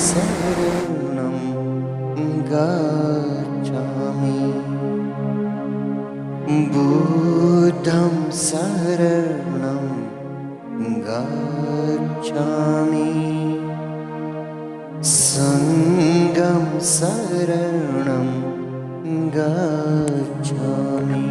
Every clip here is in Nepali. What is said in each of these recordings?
शरणं गच्छामि बुद्धं शरणं गच्छामि संघं शरणं गच्छामि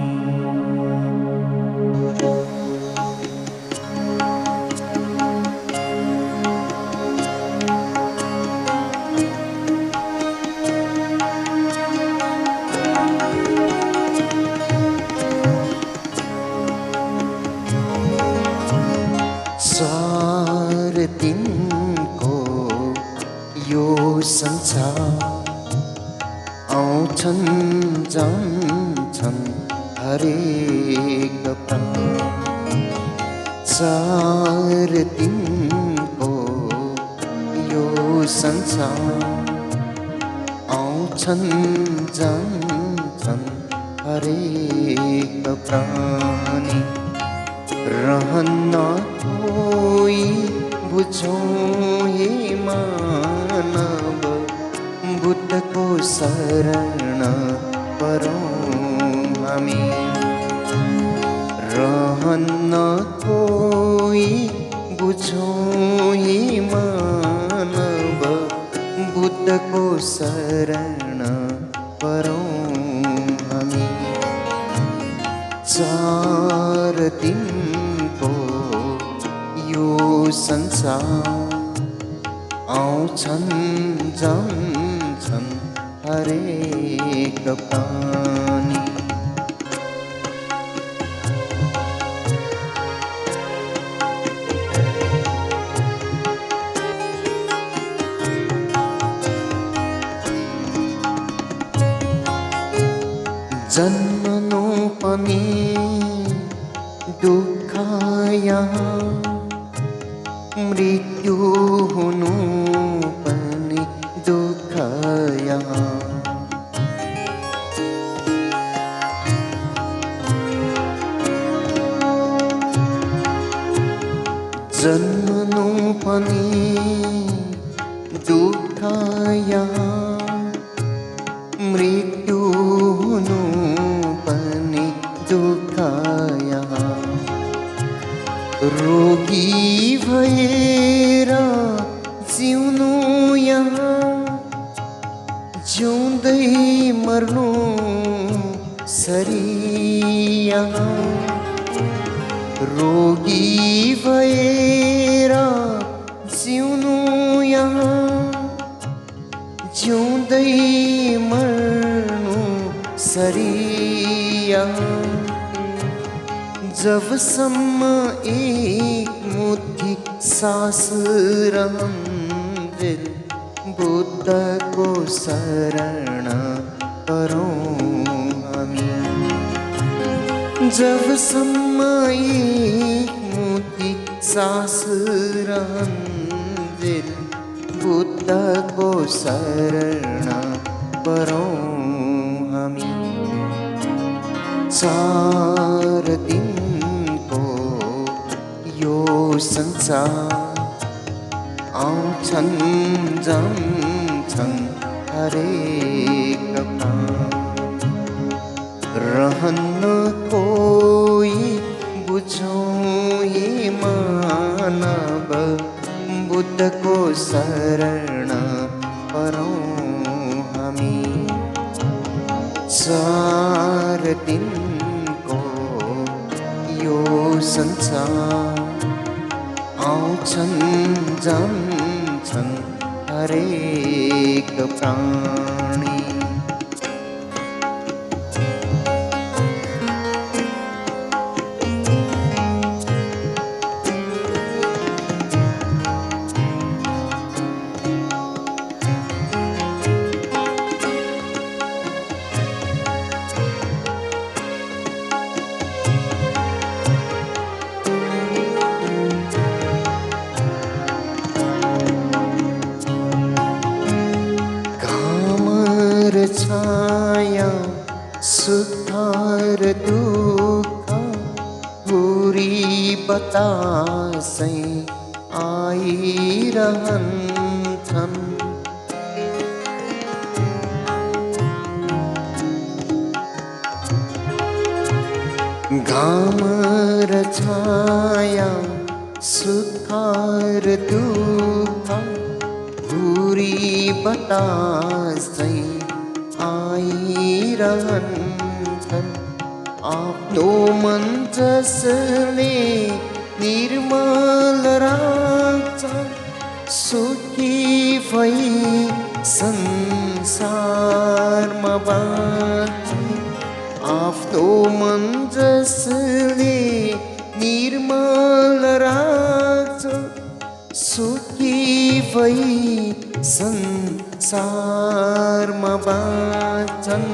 चार दिनको यो संसार आउँछन् जान्छन् हरेक प्राण चार दिनको यो संसार आउँछन् जान्छन् हरेक प्राणी रहन्न कोई बुझौँ हे मानव बुद्धको शरण परौँ हामी रहन्न कोई बुझौँ हे मानव बुद्धको शरण परौँ हामी चार दिनको यो संसार आउँछन् जान्छन् हरेक प्राणी जन्मनु पनि दुःख यहाँ मृत्यु हुनु पनि दुःख यहाँ जन्मनु पनि दुःख यहाँ मृत्यु हुनु पनि दुःख यहाँ रोगी भएर जिउनु यहाँ जिउँदै मर्नु सरी यहाँ रोगी भएर जिउनु यहाँ जिउँदै मर्नु सरी यहाँ जबसम्म एक मुट्ठी सास रहन्जेल बुद्धको शरण परौँ हामी जबसम्म एक मुट्ठी सास रहन्जेल बुद्धको शरण परौँ हामी चार दिनको यो संसार आउँछन् जान्छन् हरेक प्राण रहन्न कोई बुझौँ हे मानव बुद्धको शरण परौँ हामी चार दिनको यो संसार आउँछन् जान्छन् हरेक प्राणी छाया सुधार दुःख हुरी बतासै आइरहन्छन् घाम र छाया सुख र दुःख हुरी बतास चाहिँ आइरहन्छन् आफ्नो मन जसले निर्मल राख्छ सुखी भई संसारमा बाँच्छ आफ्नो मन जसले निर्मल राख्छ सुखी भई संसारमा बाँच्छन्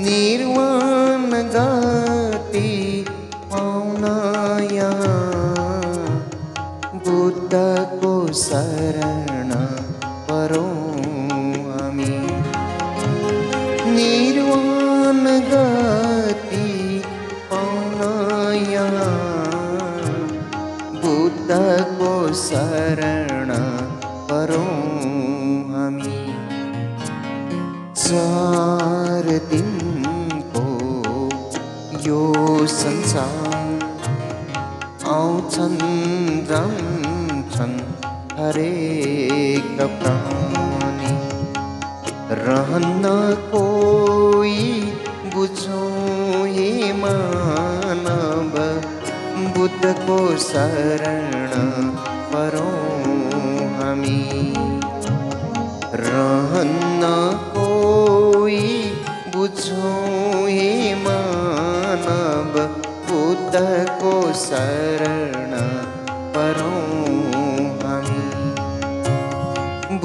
निर्वाण गति पाउन यहाँ बुद्धको शरण परौँ हामी निर्वाण गति पाउन यहाँ बुद्धको शरण परौँ हामी 4 दिनको यो संसार आउँछन् जान्छन् हरेक प्राणी रहन्न कोही बुझौँ हे मानव बुद्धको शरण परौँ हामी रहन्न कोही बुझौँ हे मानव बुद्धको शरण परौँ हामी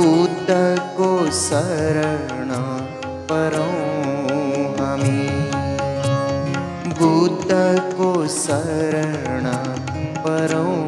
बुद्धको शरण परौँ हामी बुद्धको शरण परौँ